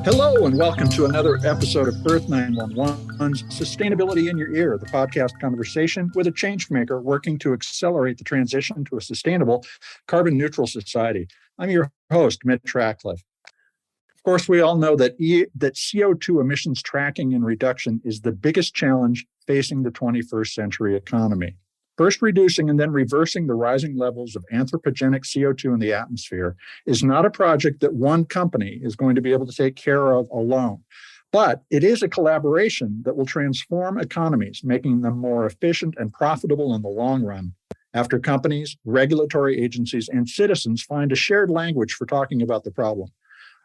Hello, and welcome to another episode of Earth911's Sustainability in Your Ear, the podcast conversation with a change maker working to accelerate the transition to a sustainable, carbon neutral society. I'm your host, Mitch Ratcliffe. Of course, we all know that CO2 emissions tracking and reduction is the biggest challenge facing the 21st century economy. First reducing and then reversing the rising levels of anthropogenic CO2 in the atmosphere is not a project that one company is going to be able to take care of alone. But it is a collaboration that will transform economies, making them more efficient and profitable in the long run. After companies, regulatory agencies, and citizens find a shared language for talking about the problem.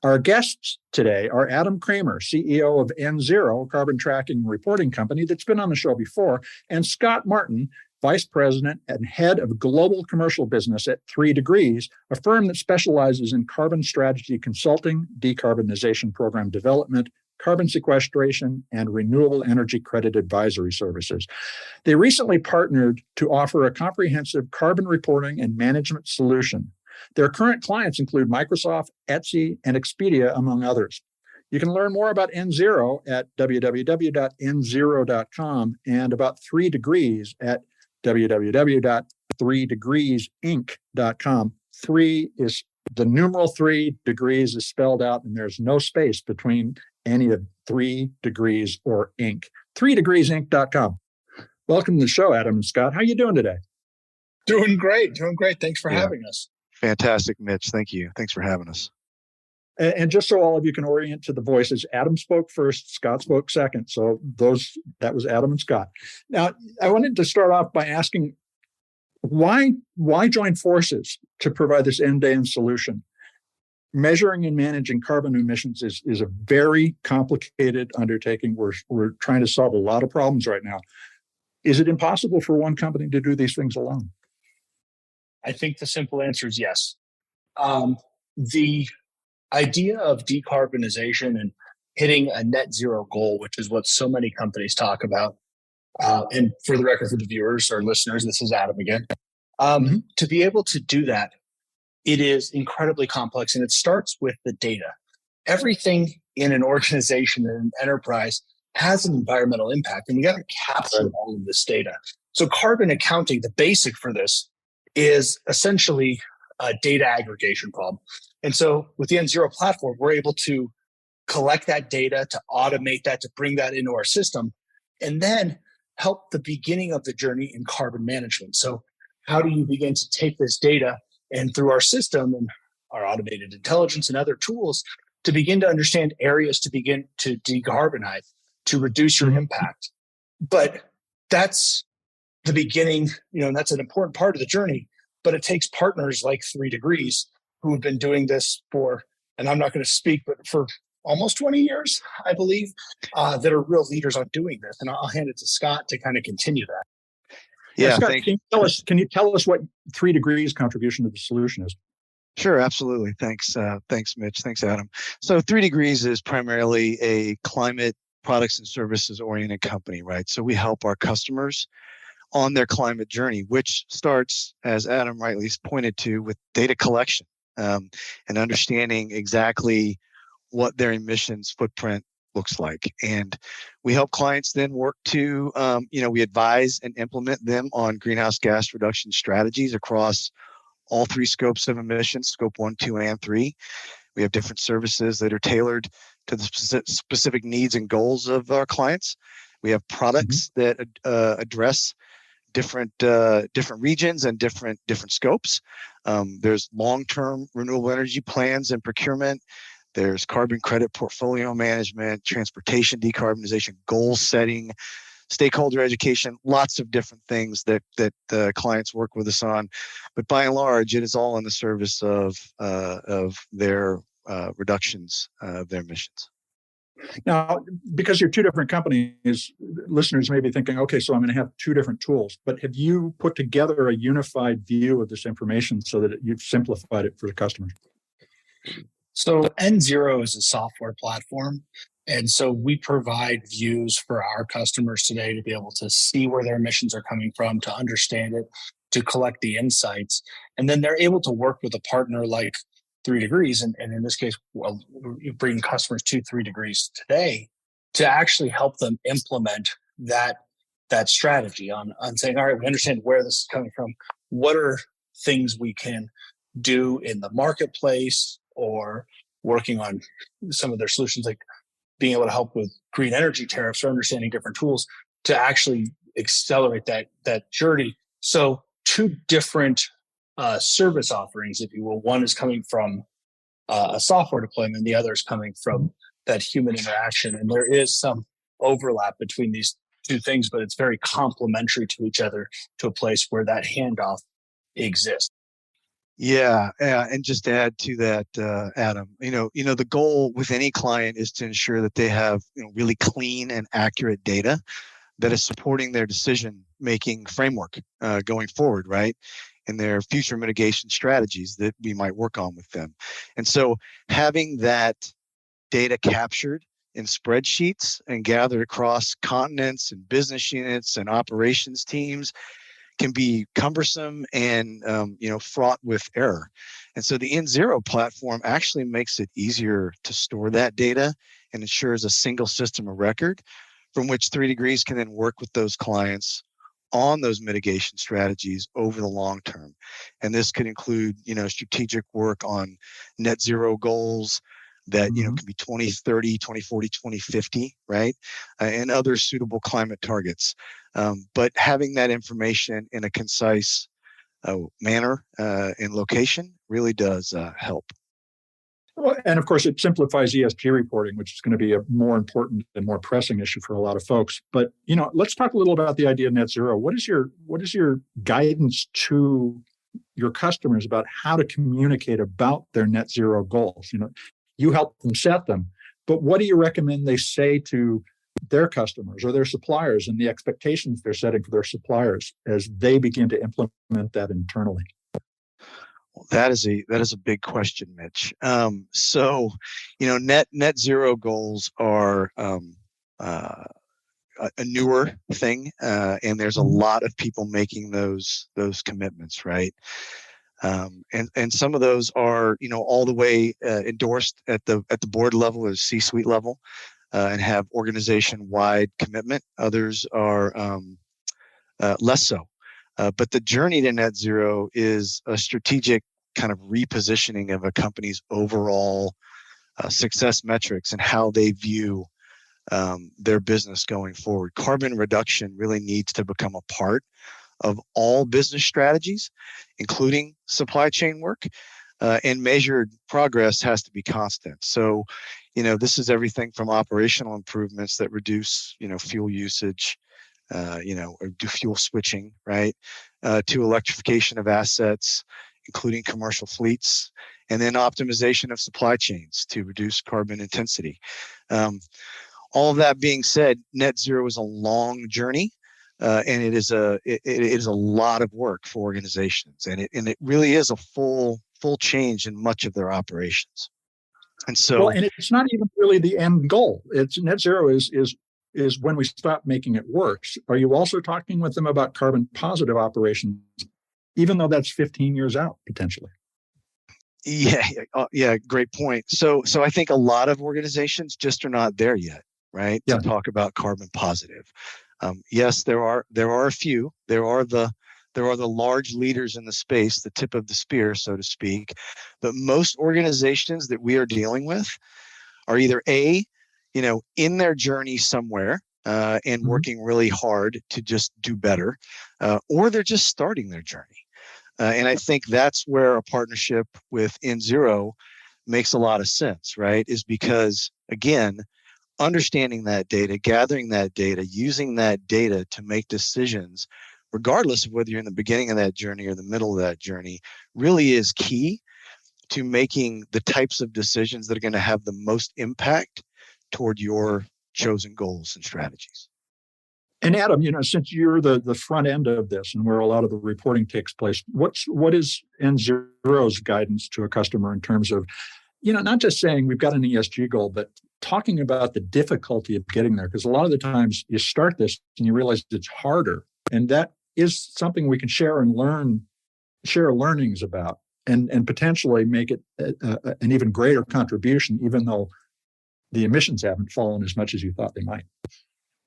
Our guests today are Adam Kramer, CEO of nZero, a carbon tracking and reporting company that's been on the show before, and Scott Martin, Vice President and Head of Global Commercial Business at 3Degrees, a firm that specializes in carbon strategy consulting, decarbonization program development, carbon sequestration, and renewable energy credit advisory services. They recently partnered to offer a comprehensive carbon reporting and management solution. Their current clients include Microsoft, Etsy, and Expedia, among others. You can learn more about nZero at www.nzero.com and about 3Degrees at www.3degreesinc.com. 3 is the numeral 3, degrees is spelled out, and there's no space between any of 3 degrees or Inc. 3degreesinc.com. Welcome to the show, Adam and Scott. How are you doing today? Doing great. Thanks for having us. Fantastic, Mitch. Thank you. Thanks for having us. And just so all of you can orient to the voices, Adam spoke first, Scott spoke second. So that was Adam and Scott. Now, I wanted to start off by asking, why join forces to provide this end-to-end solution? Measuring and managing carbon emissions is a very complicated undertaking. We're trying to solve a lot of problems right now. Is it impossible for one company to do these things alone? I think the simple answer is yes. The idea of decarbonization and hitting a net zero goal, which is what so many companies talk about. And for the record, for the viewers or listeners, this is Adam again. To be able to do that, it is incredibly complex, and it starts with the data. Everything in an organization and an enterprise has an environmental impact, and we got to capture all of this data. So carbon accounting, the basic for this, is essentially a data aggregation problem. And so with the nZero platform, we're able to collect that data, to automate that, to bring that into our system, and then help the beginning of the journey in carbon management. So how do you begin to take this data and through our system and our automated intelligence and other tools to begin to understand areas to begin to decarbonize, to reduce your impact? But that's the beginning, and that's an important part of the journey, but it takes partners like 3Degrees who have been doing this for, and I'm not going to speak, but for almost 20 years, I believe, that are real leaders on doing this. And I'll hand it to Scott to kind of continue that. Yeah, Scott, can you tell us what 3Degrees' contribution to the solution is? Sure, absolutely. Thanks, Mitch. Thanks, Adam. So 3Degrees is primarily a climate products and services oriented company, right? So we help our customers on their climate journey, which starts, as Adam rightly pointed to, with data collection and understanding exactly what their emissions footprint looks like. And we help clients then work to, we advise and implement them on greenhouse gas reduction strategies across all 3 scopes of emissions, scope 1, 2, and 3. We have different services that are tailored to the specific needs and goals of our clients. We have products that address different regions and different scopes. There's long-term renewable energy plans and procurement. There's carbon credit portfolio management, transportation decarbonization, goal setting, stakeholder education, lots of different things that clients work with us on. But by and large, it is all in the service of their reductions of their emissions. Now, because you're two different companies, listeners may be thinking, okay, so I'm going to have 2 different tools. But have you put together a unified view of this information so that you've simplified it for the customers? So nZero is a software platform. And so we provide views for our customers today to be able to see where their emissions are coming from, to understand it, to collect the insights. And then they're able to work with a partner like 3Degrees, and in this case, well, you bring customers to 3Degrees today to actually help them implement that strategy on saying, all right, we understand where this is coming from. What are things we can do in the marketplace, or working on some of their solutions, like being able to help with green energy tariffs or understanding different tools to actually accelerate that journey. So two different service offerings, if you will. One is coming from a software deployment, the other is coming from that human interaction. And there is some overlap between these two things, but it's very complementary to each other, to a place where that handoff exists. Yeah, and just to add to that, Adam, the goal with any client is to ensure that they have really clean and accurate data that is supporting their decision-making framework going forward, right? And their future mitigation strategies that we might work on with them. And so having that data captured in spreadsheets and gathered across continents and business units and operations teams can be cumbersome and fraught with error. And so the nZero platform actually makes it easier to store that data and ensures a single system of record from which 3Degrees can then work with those clients on those mitigation strategies over the long term. And this could include, strategic work on net zero goals that, can be 2030, 2040, 2050, right? And other suitable climate targets. But having that information in a concise manner and location really does help. Well, and of course, it simplifies ESG reporting, which is going to be a more important and more pressing issue for a lot of folks. But let's talk a little about the idea of net zero. What is your guidance to your customers about how to communicate about their net zero goals? You help them set them, but what do you recommend they say to their customers or their suppliers, and the expectations they're setting for their suppliers as they begin to implement that internally? Well, that is a big question, Mitch. So, net zero goals are a newer thing, and there's a lot of people making those commitments, right? And some of those are, all the way endorsed at the board level or C-suite level, and have organization-wide commitment. Others are less so. But the journey to net zero is a strategic kind of repositioning of a company's overall success metrics and how they view their business going forward. Carbon reduction really needs to become a part of all business strategies, including supply chain work, and measured progress has to be constant. So, this is everything from operational improvements that reduce, fuel usage, or do fuel switching, right, to electrification of assets, including commercial fleets, and then optimization of supply chains to reduce carbon intensity. All of that being said, net zero is a long journey. And it is a lot of work for organizations, and it really is a full change in much of their operations. And so, and it's not even really the end goal. It's net zero is when we stop making it worse. Are you also talking with them about carbon positive operations, even though that's 15 years out potentially? Yeah, great point. So I think a lot of organizations just are not there yet, right? Yeah. To talk about carbon positive. Yes, there are a few. There are the large leaders in the space, the tip of the spear, so to speak. But most organizations that we are dealing with are either in their journey somewhere and working really hard to just do better, or they're just starting their journey. And I think that's where a partnership with nZero makes a lot of sense, right? Is because, again, understanding that data, gathering that data, using that data to make decisions, regardless of whether you're in the beginning of that journey or the middle of that journey, really is key to making the types of decisions that are going to have the most impact toward your chosen goals and strategies. And Adam, since you're the front end of this and where a lot of the reporting takes place, what is nZero's guidance to a customer in terms of, not just saying we've got an ESG goal, but talking about the difficulty of getting there? Because a lot of the times you start this and you realize it's harder, and that is something we can share and share learnings about and potentially make it an even greater contribution, even though the emissions haven't fallen as much as you thought they might.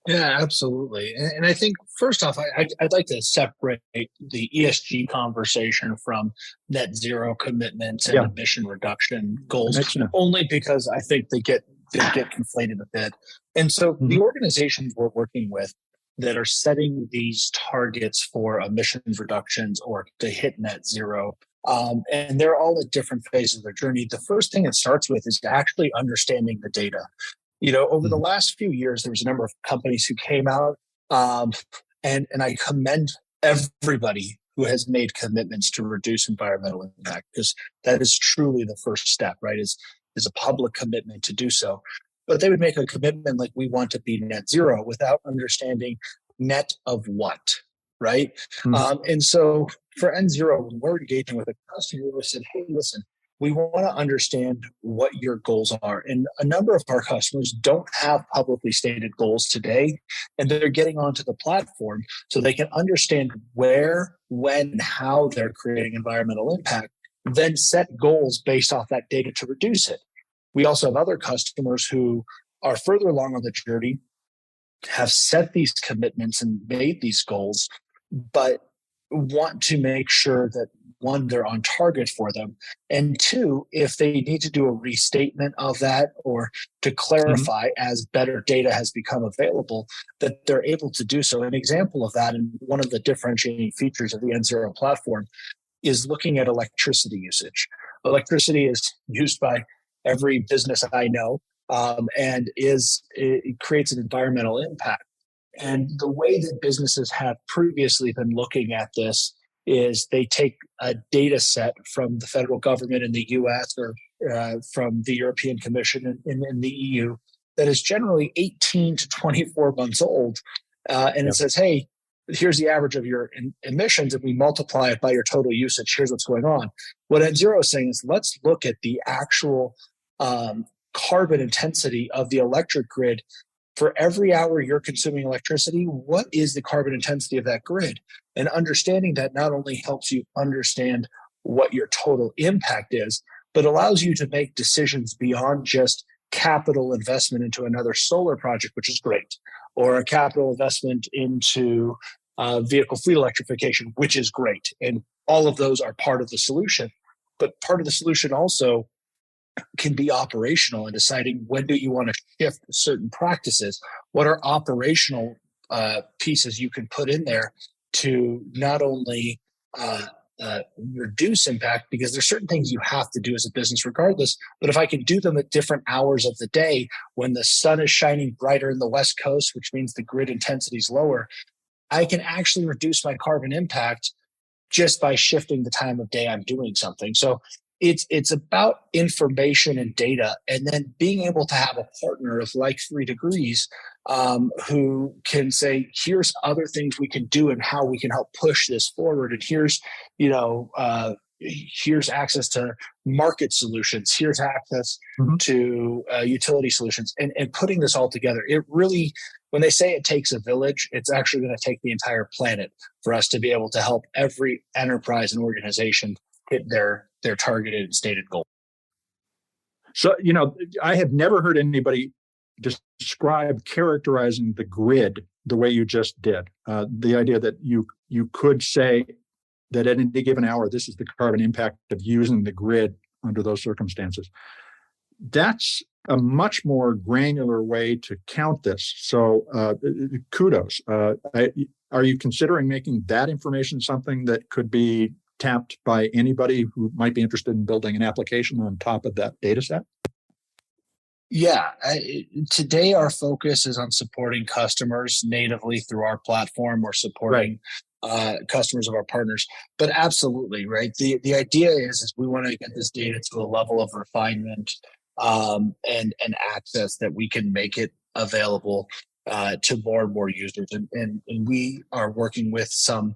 Yeah, absolutely. And I think, first off, I'd like to separate the ESG conversation from net zero commitments and emission reduction goals, only because I think they get conflated a bit. And so the organizations we're working with that are setting these targets for emissions reductions or to hit net zero, and they're all at different phases of their journey. The first thing it starts with is actually understanding the data. Over the last few years, there was a number of companies who came out, and I commend everybody who has made commitments to reduce environmental impact, because that is truly the first step, right? Is a public commitment to do so. But they would make a commitment like, we want to be net zero, without understanding net of what, right? And so for nZero, when we're engaging with a customer, we said, hey, listen, we want to understand what your goals are. And a number of our customers don't have publicly stated goals today, and they're getting onto the platform so they can understand where, when, and how they're creating environmental impact, then set goals based off that data to reduce it. We also have other customers who are further along on the journey, have set these commitments and made these goals, but want to make sure that, one, they're on target for them, and two, if they need to do a restatement of that or to clarify as better data has become available, that they're able to do so. An example of that, and one of the differentiating features of the nZero platform, is looking at electricity usage. Electricity is used by every business I know, and it creates an environmental impact. And the way that businesses have previously been looking at this is they take a data set from the federal government in the US or from the European Commission in the EU that is generally 18 to 24 months old. And it says, hey, here's the average of your emissions, and we multiply it by your total usage. Here's what's going on. What nZero is saying is, let's look at the actual carbon intensity of the electric grid. For every hour you're consuming electricity, what is the carbon intensity of that grid? And understanding that not only helps you understand what your total impact is, but allows you to make decisions beyond just capital investment into another solar project, which is great, or a capital investment into vehicle fleet electrification, which is great. And all of those are part of the solution. But part of the solution also can be operational in deciding, when do you want to shift certain practices? What are operational pieces you can put in there to not only reduce impact, because there's certain things you have to do as a business regardless, but if I can do them at different hours of the day when the sun is shining brighter in the West Coast, which means the grid intensity is lower, I can actually reduce my carbon impact just by shifting the time of day I'm doing something. So it's about information and data, and then being able to have a partner of like 3Degrees who can say, here's other things we can do and how we can help push this forward. And here's, here's access to market solutions. Here's access to utility solutions, and putting this all together. It really, when they say it takes a village, it's actually going to take the entire planet for us to be able to help every enterprise and organization hit their targeted and stated goal. So, I have never heard anybody describe characterizing the grid the way you just did. The idea that you could say that at any given hour, this is the carbon impact of using the grid under those circumstances. That's a much more granular way to count this. So kudos. Are you considering making that information something that could be tapped by anybody who might be interested in building an application on top of that data set? Yeah. Today, our focus is on supporting customers natively through our platform, or supporting customers of our partners. But absolutely, right? The idea is we want to get this data to a level of refinement and access that we can make it available to more and more users. And we are working with some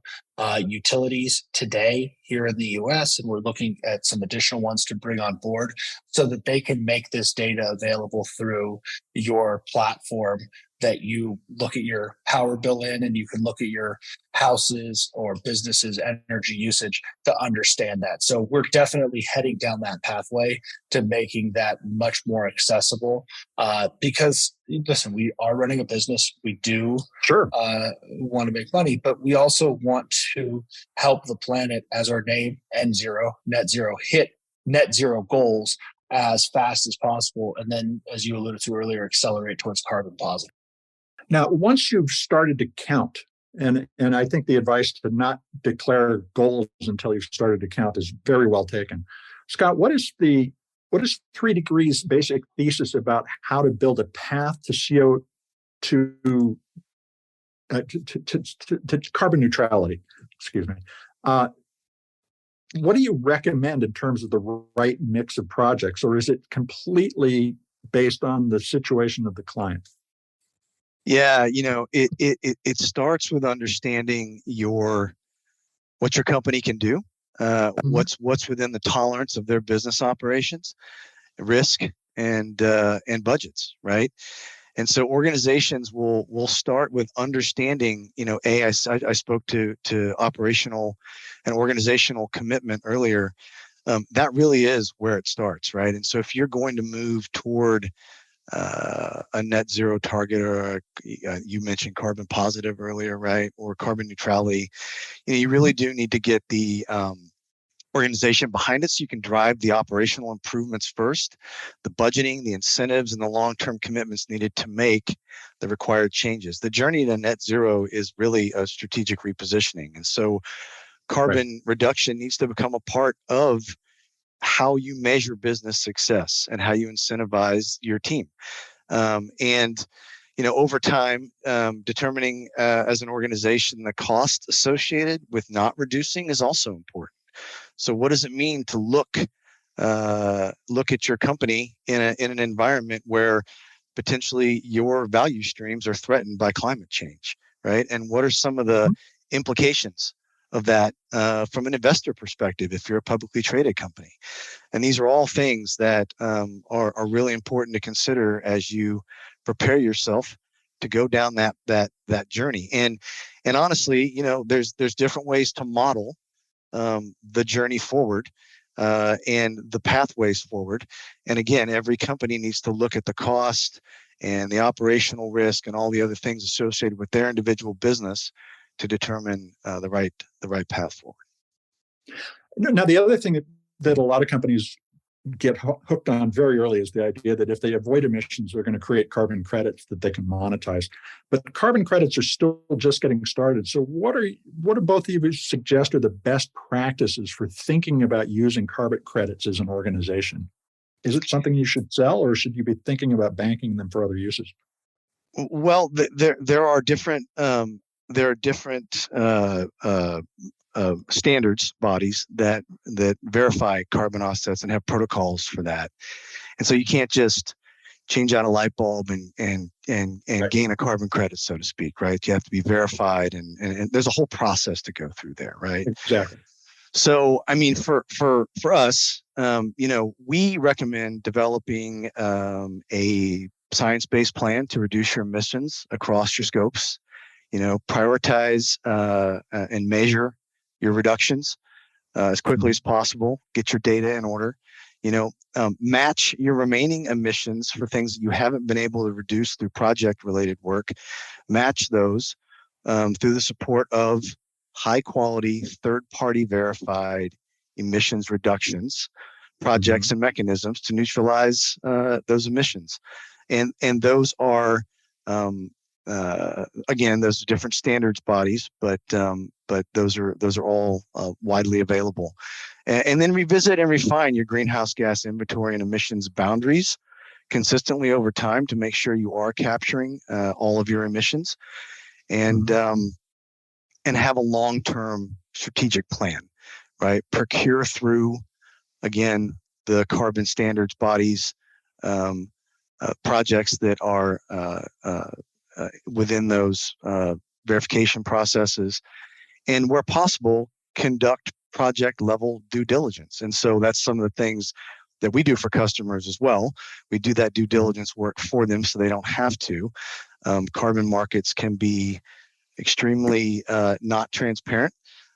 utilities today here in the US, and we're looking at some additional ones to bring on board so that they can make this data available through your platform that you look at your power bill in, and you can look at your houses or businesses' energy usage to understand that. So we're definitely heading down that pathway to making that much more accessible. Because listen, we are running a business. We do Sure. Want to make money, but we also want to help the planet, as our name, nZero, net zero, hit net zero goals as fast as possible. And then, as you alluded to earlier, accelerate towards carbon positive. Now, once you've started to count, and I think the advice to not declare goals until you've started to count is very well taken. Scott, what is 3Degrees' basic thesis about how to build a path to to carbon neutrality? Excuse me. What do you recommend in terms of the right mix of projects, or is it completely based on the situation of the client? Yeah, it starts with understanding what your company can do, what's within the tolerance of their business operations, risk, and budgets, right? And so organizations will start with understanding, I spoke to operational and organizational commitment earlier. That really is where it starts, right? And so if you're going to move toward a net zero target, or you mentioned carbon positive earlier, right? Or carbon neutrality, you really do need to get the organization behind it so you can drive the operational improvements first, the budgeting, the incentives, and the long-term commitments needed to make the required changes. The journey to net zero is really a strategic repositioning. And so carbon reduction needs to become a part of how you measure business success and how you incentivize your team. Over time, determining as an organization the cost associated with not reducing is also important. So what does it mean to look at your company in an environment where potentially your value streams are threatened by climate change, right? And what are some of the implications of that from an investor perspective if you're a publicly traded company? And these are all things that are really important to consider as you prepare yourself to go down that journey. And honestly, there's different ways to model the journey forward and the pathways forward. And again, every company needs to look at the cost and the operational risk and all the other things associated with their individual business to determine the right path forward. Now, the other thing that a lot of companies get hooked on very early is the idea that if they avoid emissions, they're going to create carbon credits that they can monetize. But carbon credits are still just getting started. So what do both of you suggest are the best practices for thinking about using carbon credits as an organization? Is it something you should sell, or should you be thinking about banking them for other uses? Well, there are different standards bodies that verify carbon offsets and have protocols for that. And so you can't just change out a light bulb and gain a carbon credit, so to speak, right? You have to be verified, and there's a whole process to go through there, right? Exactly. So, I mean, for us, we recommend developing a science-based plan to reduce your emissions across your scopes. Prioritize and measure your reductions as quickly as possible. Get your data in order. Match your remaining emissions for things that you haven't been able to reduce through project-related work. Match those through the support of high-quality, third-party verified emissions reductions projects and mechanisms to neutralize those emissions. And those are again, those are different standards bodies, but those are all widely available. And then revisit and refine your greenhouse gas inventory and emissions boundaries consistently over time to make sure you are capturing all of your emissions, and have a long-term strategic plan, right? Procure through, again, the carbon standards bodies, projects that are within those verification processes, and where possible, conduct project level due diligence. And so that's some of the things that we do for customers as well. We do that due diligence work for them so they don't have to. Carbon markets can be extremely not transparent,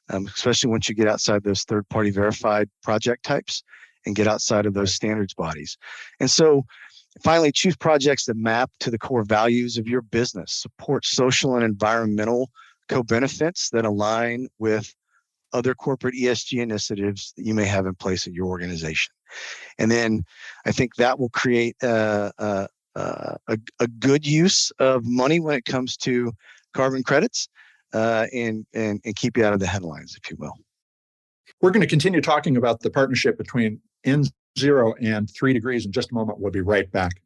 especially once you get outside those third-party verified project types and get outside of those standards bodies. And so finally, choose projects that map to the core values of your business, support social and environmental co-benefits that align with other corporate ESG initiatives that you may have in place at your organization. And then I think that will create a good use of money when it comes to carbon credits and keep you out of the headlines, if you will. We're going to continue talking about the partnership between nZero and 3Degrees in just a moment. We'll be right back.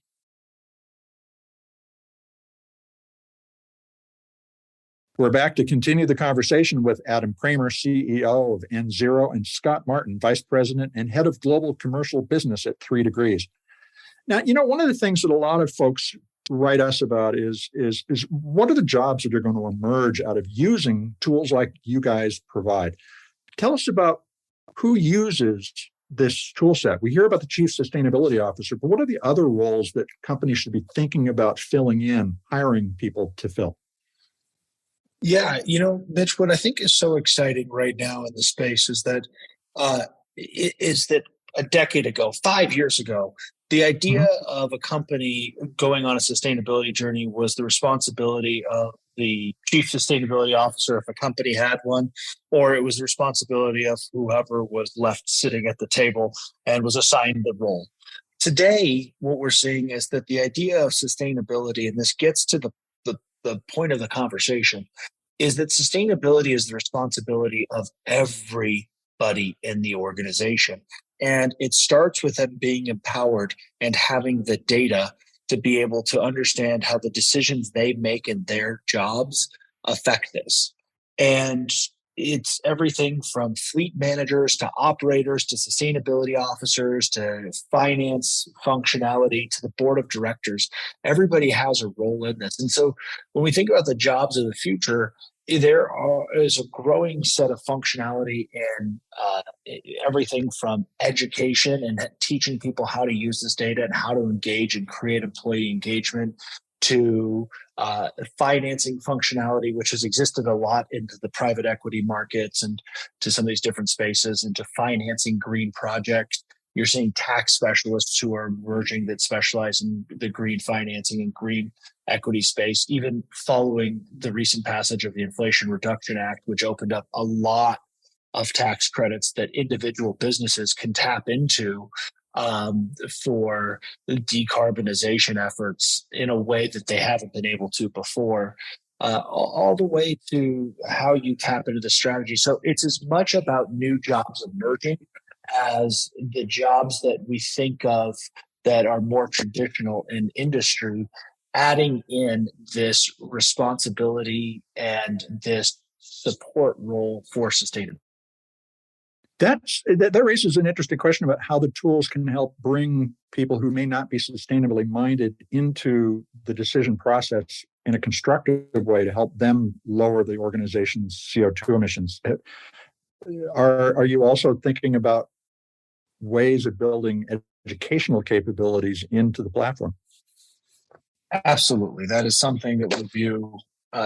We're back to continue the conversation with Adam Kramer, CEO of nZero, and Scott Martin, Vice President and Head of Global Commercial Business at 3Degrees. Now, one of the things that a lot of folks write us about is what are the jobs that are going to emerge out of using tools like you guys provide? Tell us about who uses this tool set. We hear about the Chief Sustainability Officer, but what are the other roles that companies should be thinking about filling in, hiring people to fill? Yeah, Mitch, what I think is so exciting right now in the space is that a decade ago, 5 years ago, the idea of a company going on a sustainability journey was the responsibility of the chief sustainability officer if a company had one, or it was the responsibility of whoever was left sitting at the table and was assigned the role. Today, what we're seeing is that the idea of sustainability, and this gets to the point of the conversation, is that sustainability is the responsibility of everybody in the organization. And it starts with them being empowered and having the data to be able to understand how the decisions they make in their jobs affect this. And it's everything from fleet managers to operators to sustainability officers to finance functionality to the board of directors. Everybody has a role in this. And so when we think about the jobs of the future, there is a growing set of functionality in everything from education and teaching people how to use this data and how to engage and create employee engagement to financing functionality, which has existed a lot into the private equity markets and to some of these different spaces, into financing green projects. You're seeing tax specialists who are emerging that specialize in the green financing and green equity space, even following the recent passage of the Inflation Reduction Act, which opened up a lot of tax credits that individual businesses can tap into for decarbonization efforts in a way that they haven't been able to before, all the way to how you tap into the strategy. So it's as much about new jobs emerging as the jobs that we think of that are more traditional in industry, adding in this responsibility and this support role for sustainability. That raises an interesting question about how the tools can help bring people who may not be sustainably minded into the decision process in a constructive way to help them lower the organization's CO2 emissions. Are you also thinking about ways of building educational capabilities into the platform? Absolutely. That is something that we view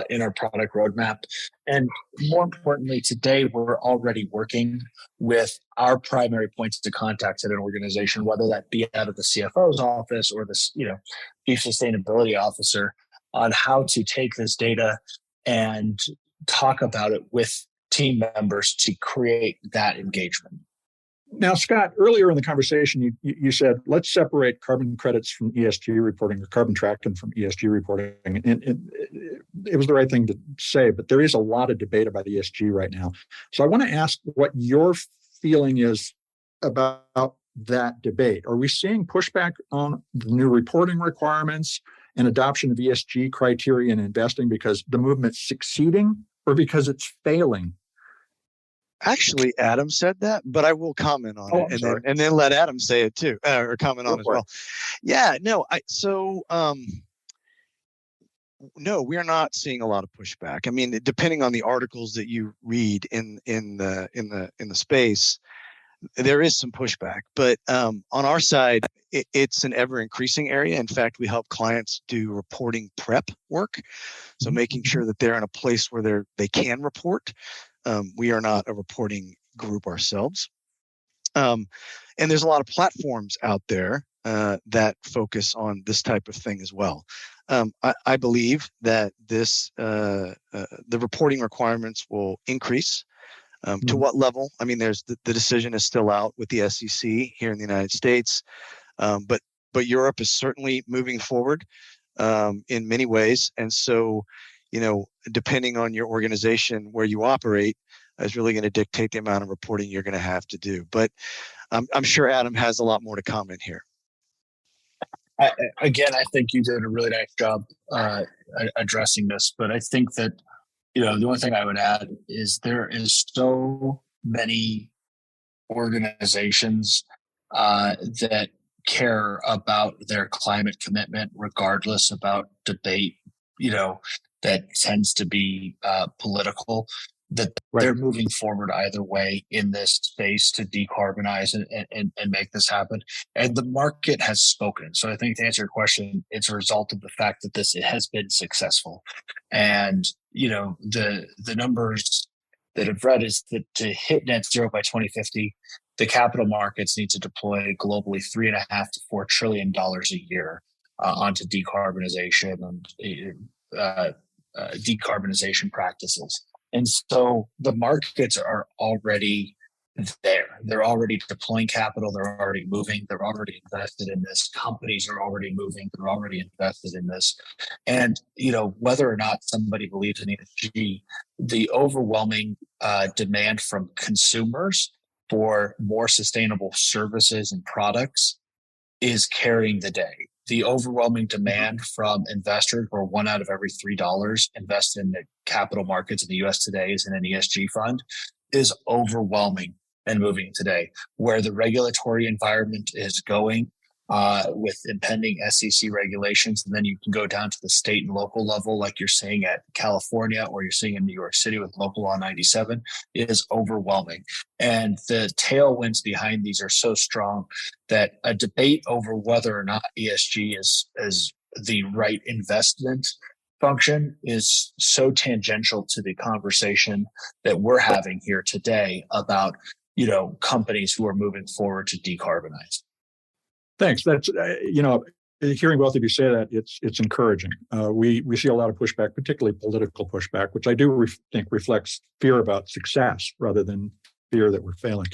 in our product roadmap. And more importantly, today we're already working with our primary points of contact at an organization, whether that be out of the CFO's office or the chief sustainability officer, on how to take this data and talk about it with team members to create that engagement. Now, Scott, earlier in the conversation, you said, let's separate carbon credits from ESG reporting or carbon tracking from ESG reporting. And it was the right thing to say, but there is a lot of debate about ESG right now. So I want to ask what your feeling is about that debate. Are we seeing pushback on the new reporting requirements and adoption of ESG criteria in investing because the movement's succeeding or because it's failing? Actually, Adam said that, but I will comment on it and then let Adam say it too, or comment on it as well. Yeah, no, no, we are not seeing a lot of pushback. I mean, depending on the articles that you read in the space, there is some pushback. But on our side, it's an ever increasing area. In fact, we help clients do reporting prep work. So making sure that they're in a place where they can report. We are not a reporting group ourselves. And there's a lot of platforms out there that focus on this type of thing as well. I believe that the reporting requirements will increase. To what level? I mean, there's the decision is still out with the SEC here in the United States, but Europe is certainly moving forward in many ways. And so, depending on your organization where you operate, is really going to dictate the amount of reporting you're going to have to do. But I'm sure Adam has a lot more to comment here. I think you did a really nice job addressing this, but I think that, the only thing I would add is there is so many organizations that care about their climate commitment, regardless about debate, that tends to be political, that they're moving forward either way in this space to decarbonize and make this happen. And the market has spoken. So I think to answer your question, it's a result of the fact that it has been successful. And, the numbers that I've read is that to hit net zero by 2050, the capital markets need to deploy globally $3.5 to $4 trillion a year onto decarbonization and decarbonization practices. And so the markets are already there. They're already deploying capital. They're already moving. They're already invested in this. Companies are already moving. They're already invested in this. And, whether or not somebody believes in ESG, the overwhelming demand from consumers for more sustainable services and products is carrying the day. The overwhelming demand from investors, where $1 out of every $3 invested in the capital markets in the U.S. today is in an ESG fund, is overwhelming and moving today. Where the regulatory environment is going with impending SEC regulations, and then you can go down to the state and local level, like you're seeing at California or you're seeing in New York City with Local Law 97, is overwhelming. And the tailwinds behind these are so strong that a debate over whether or not ESG is the right investment function is so tangential to the conversation that we're having here today about, companies who are moving forward to decarbonize. Thanks. That's, hearing both of you say that, it's encouraging. We see a lot of pushback, particularly political pushback, which I do think reflects fear about success rather than fear that we're failing.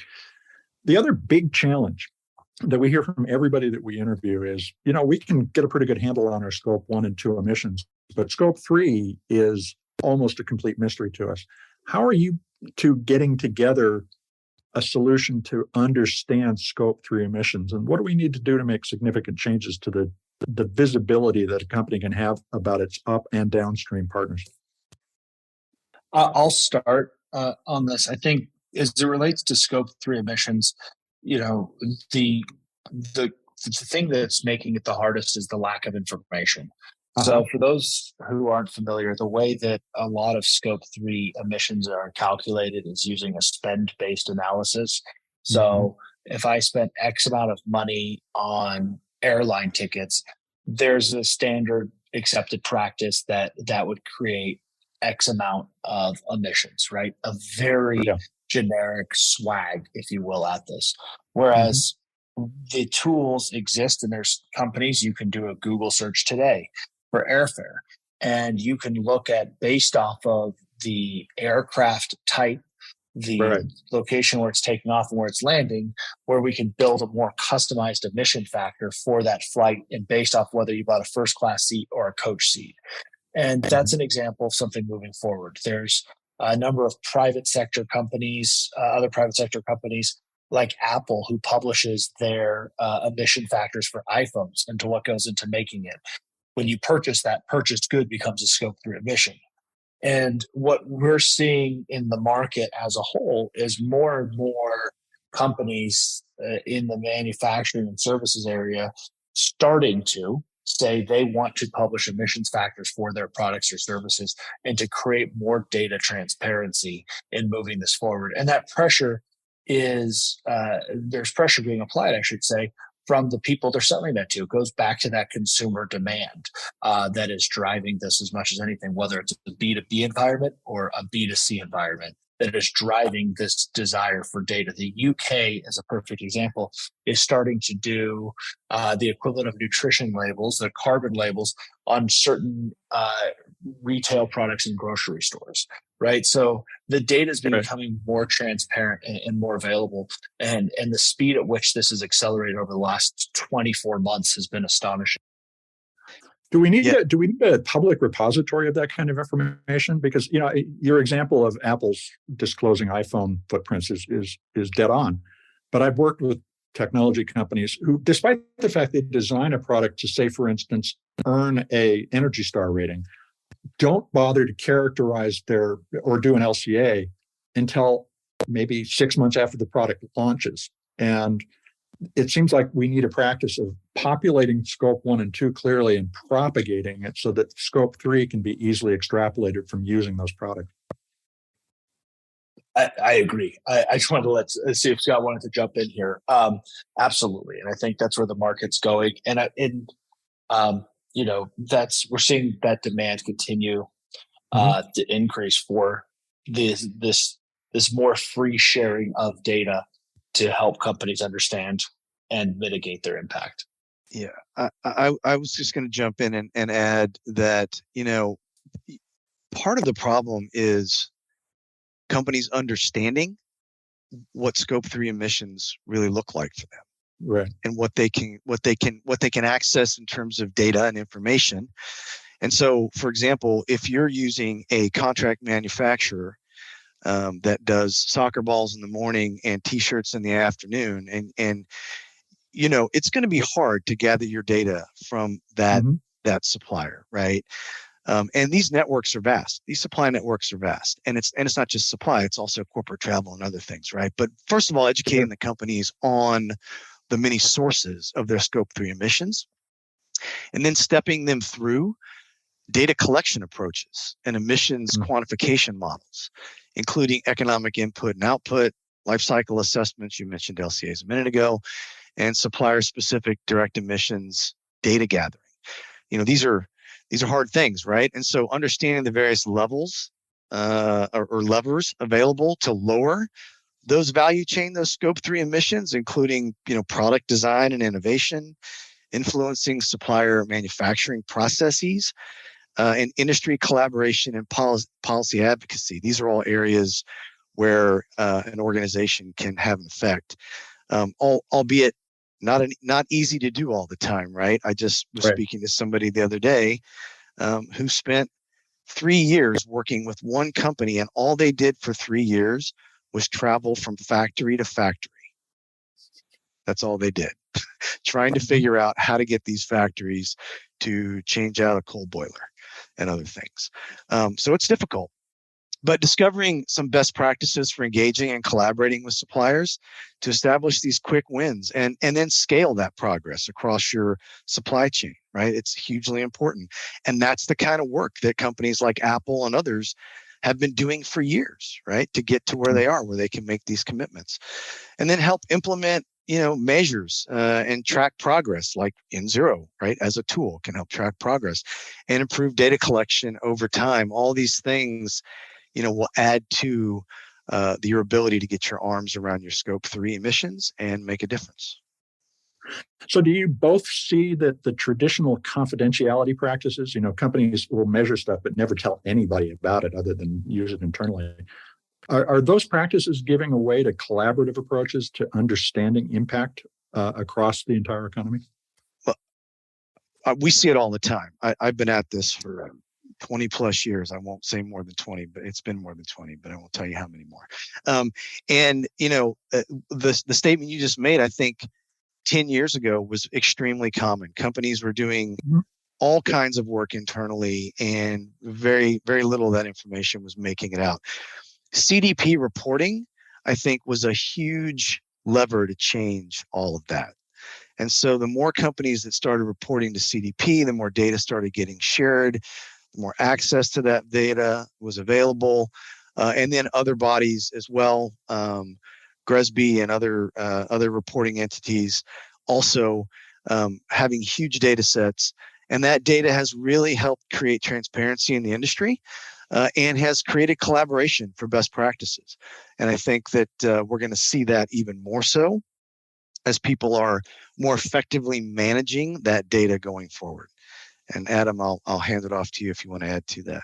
The other big challenge that we hear from everybody that we interview is, we can get a pretty good handle on our scope 1 and 2 emissions, but scope 3 is almost a complete mystery to us. How are you two getting together a solution to understand scope 3 emissions, and what do we need to do to make significant changes to the visibility that a company can have about its up and downstream partners? I'll start on this. I think as it relates to scope 3 emissions, the thing that's making it the hardest is the lack of information. So for those who aren't familiar, the way that a lot of scope 3 emissions are calculated is using a spend-based analysis. So if I spent X amount of money on airline tickets, there's a standard accepted practice that would create X amount of emissions, right? A very generic swag, if you will, at this. Whereas the tools exist, and there's companies, you can do a Google search today for airfare, and you can look at, based off of the aircraft type, the location where it's taking off and where it's landing, where we can build a more customized emission factor for that flight, and based off whether you bought a first class seat or a coach seat. And that's an example of something moving forward. There's a number of private sector companies, other private sector companies like Apple, who publishes their emission factors for iPhones and to what goes into making it. When you purchase, that purchased good becomes a scope 3 emission. And what we're seeing in the market as a whole is more and more companies in the manufacturing and services area starting to say they want to publish emissions factors for their products or services, and to create more data transparency in moving this forward. And that pressure is there's pressure being applied, I should say, from the people they're selling that to. It goes back to that consumer demand that is driving this as much as anything, whether it's a B2B environment or a B2C environment, that is driving this desire for data. The UK, as a perfect example, is starting to do the equivalent of nutrition labels, the carbon labels on certain retail products in grocery stores, right? So the data is becoming more transparent and more available. And the speed at which this has accelerated over the last 24 months has been astonishing. Do we need a public repository of that kind of information? Because your example of Apple's disclosing iPhone footprints is dead on. But I've worked with technology companies who, despite the fact they design a product to, say, for instance, earn a Energy Star rating, don't bother to characterize or do an LCA until maybe 6 months after the product launches. And it seems like we need a practice of populating scope 1 and 2 clearly and propagating it so that scope 3 can be easily extrapolated from using those products. I agree. I just wanted to let's see if Scott wanted to jump in here. Absolutely. And I think that's where the market's going. And we're seeing that demand continue to increase for this more free sharing of data to help companies understand and mitigate their impact. Yeah, I was just going to jump in and add that, part of the problem is companies understanding what scope 3 emissions really look like for them. Right. And what they can access in terms of data and information. And so, for example, if you're using a contract manufacturer that does soccer balls in the morning and T-shirts in the afternoon, and it's going to be hard to gather your data from that supplier, right? And these networks are vast. These supply networks are vast, and it's not just supply; it's also corporate travel and other things, right? But first of all, educating the companies on the many sources of their scope 3 emissions, and then stepping them through data collection approaches and emissions quantification models, including economic input and output, life cycle assessments. You mentioned LCAs a minute ago, and supplier-specific direct emissions data gathering. These are hard things, right? And so understanding the various levels or levers available to lower those value chain, those scope 3 emissions, including product design and innovation, influencing supplier manufacturing processes, and industry collaboration and policy advocacy. These are all areas where an organization can have an effect, albeit not easy to do all the time, right? I just was speaking to somebody the other day who spent 3 years working with one company, and all they did for 3 years was travel from factory to factory. That's all they did, trying to figure out how to get these factories to change out a coal boiler and other things. So it's difficult. But discovering some best practices for engaging and collaborating with suppliers to establish these quick wins and then scale that progress across your supply chain, right? It's hugely important. And that's the kind of work that companies like Apple and others have been doing for years, right? To get to where they are, where they can make these commitments. And then help implement measures and track progress, like nZero, right? As a tool can help track progress and improve data collection over time. All these things will add to your ability to get your arms around your scope 3 emissions and make a difference. So do you both see that the traditional confidentiality practices, companies will measure stuff but never tell anybody about it other than use it internally, are those practices giving way to collaborative approaches to understanding impact across the entire economy? Well, we see it all the time. I've been at this for 20 plus years. I won't say more than 20, but it's been more than 20, but I won't tell you how many more. The statement you just made, I think 10 years ago was extremely common. Companies were doing all kinds of work internally, and very, very little of that information was making it out. CDP reporting, I think, was a huge lever to change all of that. And so the more companies that started reporting to CDP, the more data started getting shared, the more access to that data was available. And then other bodies as well GRESB and other reporting entities also having huge data sets. And that data has really helped create transparency in the industry and has created collaboration for best practices. And I think that we're going to see that even more so as people are more effectively managing that data going forward. And Adam, I'll hand it off to you if you want to add to that.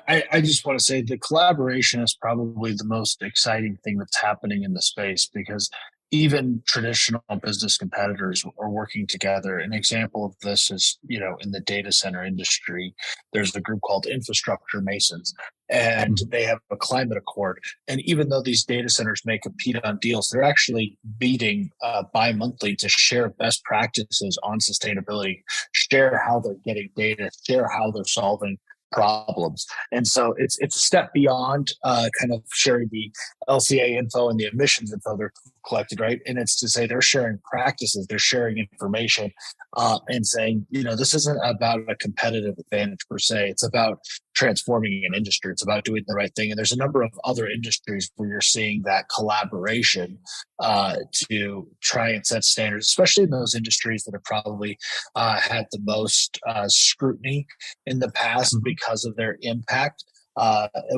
I just want to say the collaboration is probably the most exciting thing that's happening in the space, because even traditional business competitors are working together. An example of this is, in the data center industry, there's a group called Infrastructure Masons, and they have a climate accord. And even though these data centers may compete on deals, they're actually meeting bi-monthly to share best practices on sustainability, share how they're getting data, share how they're solving problems. And so it's a step beyond kind of sharing the LCA info and the emissions info they're collected, right? And it's to say they're sharing practices, they're sharing information, and saying, this isn't about a competitive advantage per se. It's about transforming an industry. It's about doing the right thing. And there's a number of other industries where you're seeing that collaboration to try and set standards, especially in those industries that have probably had the most scrutiny in the past because of their impact,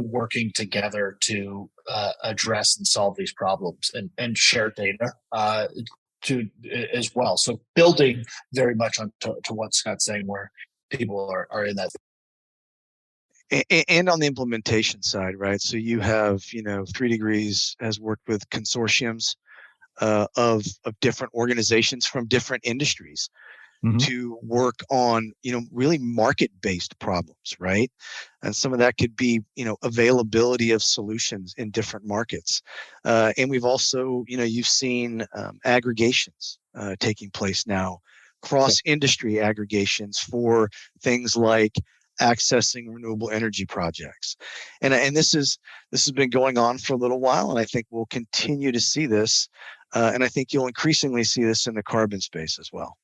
working together to address and solve these problems and share data as well. So building very much on to what Scott's saying, where people are in that. And on the implementation side, right? So you have, 3Degrees has worked with consortiums of different organizations from different industries to work on, really market-based problems, right? And some of that could be, availability of solutions in different markets. And we've also, you've seen aggregations taking place now, cross-industry aggregations for things like accessing renewable energy projects. And this has been going on for a little while, and I think we'll continue to see this. And I think you'll increasingly see this in the carbon space as well.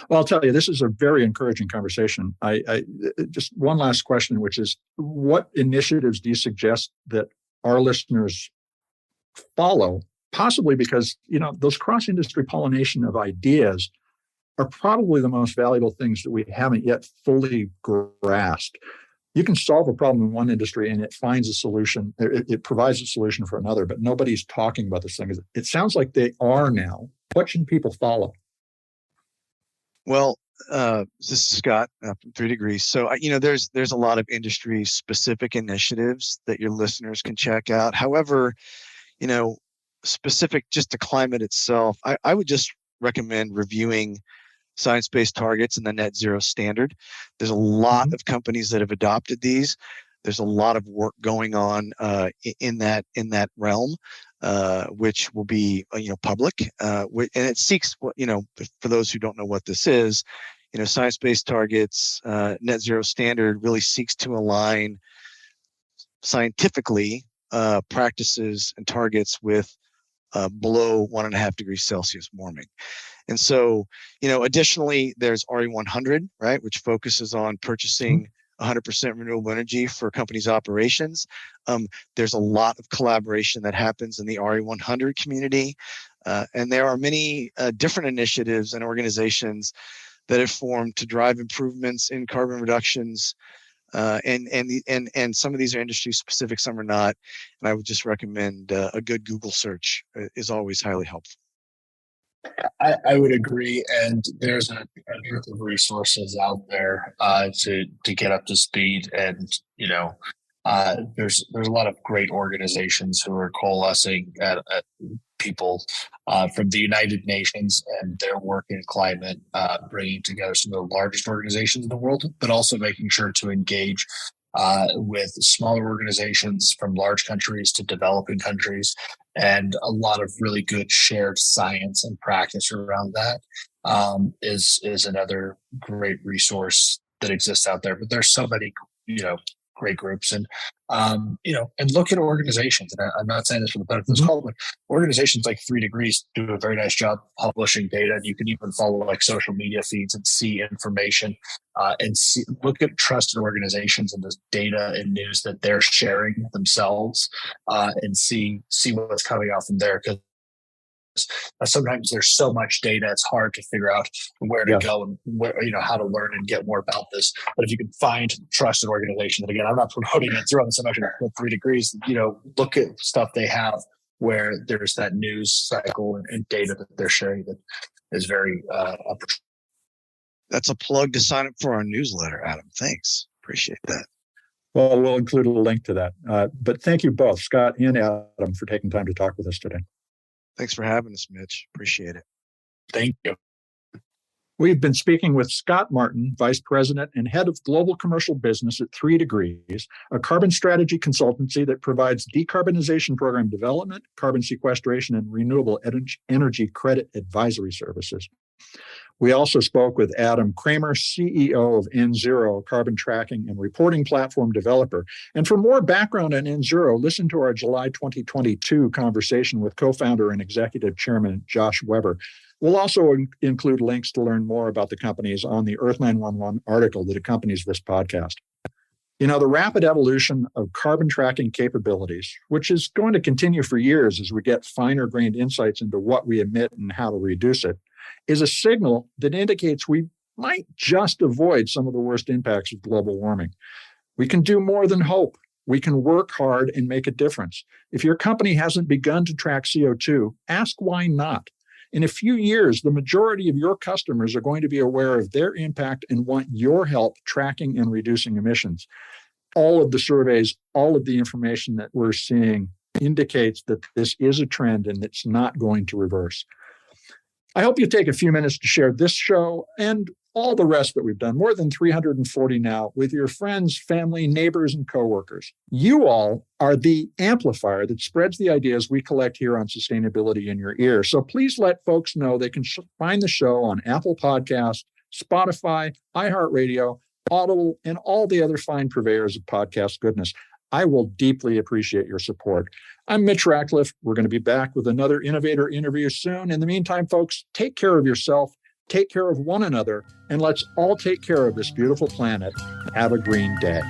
Well, I'll tell you, this is a very encouraging conversation. I just one last question, which is, what initiatives do you suggest that our listeners follow? Possibly because, those cross-industry pollination of ideas are probably the most valuable things that we haven't yet fully grasped. You can solve a problem in one industry and it finds a solution. It provides a solution for another, but nobody's talking about this thing. It sounds like they are now. What should people follow? Well, this is Scott from 3Degrees. So, there's a lot of industry-specific initiatives that your listeners can check out. However, specific just to climate itself, I would just recommend reviewing science-based targets and the net zero standard. There's a lot of companies that have adopted these. There's a lot of work going on in that realm, which will be public, and it seeks for those who don't know what this is, science-based targets, net zero standard really seeks to align scientifically practices and targets with below 1.5 degrees Celsius warming. And so, additionally, there's RE100, right, which focuses on purchasing 100% renewable energy for companies' operations. There's a lot of collaboration that happens in the RE100 community. And there are many different initiatives and organizations that have formed to drive improvements in carbon reductions. And some of these are industry specific, some are not. And I would just recommend a good Google search is always highly helpful. I would agree, and there's a group of resources out there to get up to speed, and there's a lot of great organizations who are coalescing at people from the United Nations and their work in climate, bringing together some of the largest organizations in the world, but also making sure to engage with smaller organizations from large countries to developing countries, and a lot of really good shared science and practice around that is another great resource that exists out there. But there's so many, great groups. And, and look at organizations. And I'm not saying this for the benefit of this call, but organizations like 3Degrees do a very nice job publishing data. And you can even follow like social media feeds and see information look at trusted organizations and the data and news that they're sharing themselves and see what's coming out from there. Because sometimes there's so much data, it's hard to figure out where to go and where, how to learn and get more about this. But if you can find trusted organizations, and again, I'm not promoting nZero so much with 3Degrees, look at stuff they have where there's that news cycle and data that they're sharing that is very That's a plug to sign up for our newsletter, Adam. Thanks. Appreciate that. Well, we'll include a link to that. But thank you both, Scott and Adam, for taking time to talk with us today. Thanks for having us, Mitch. Appreciate it. Thank you. We've been speaking with Scott Martin, Vice President and Head of Global Commercial Business at 3Degrees, a carbon strategy consultancy that provides decarbonization program development, carbon sequestration, and renewable energy credit advisory services. We also spoke with Adam Kramer, CEO of nZero, a carbon tracking and reporting platform developer. And for more background on nZero, listen to our July 2022 conversation with co-founder and executive chairman Josh Weber. We'll also include links to learn more about the companies on the Earth911 article that accompanies this podcast. The rapid evolution of carbon tracking capabilities, which is going to continue for years as we get finer-grained insights into what we emit and how to reduce it, is a signal that indicates we might just avoid some of the worst impacts of global warming. We can do more than hope. We can work hard and make a difference. If your company hasn't begun to track CO2, ask why not. In a few years, the majority of your customers are going to be aware of their impact and want your help tracking and reducing emissions. All of the surveys, all of the information that we're seeing indicates that this is a trend and it's not going to reverse. I hope you take a few minutes to share this show and all the rest that we've done, more than 340 now, with your friends, family, neighbors, and coworkers. You all are the amplifier that spreads the ideas we collect here on Sustainability in Your Ear. So please let folks know they can find the show on Apple Podcasts, Spotify, iHeartRadio, Audible, and all the other fine purveyors of podcast goodness. I will deeply appreciate your support. I'm Mitch Ratcliffe. We're going to be back with another innovator interview soon. In the meantime, folks, take care of yourself, take care of one another, and let's all take care of this beautiful planet. Have a green day.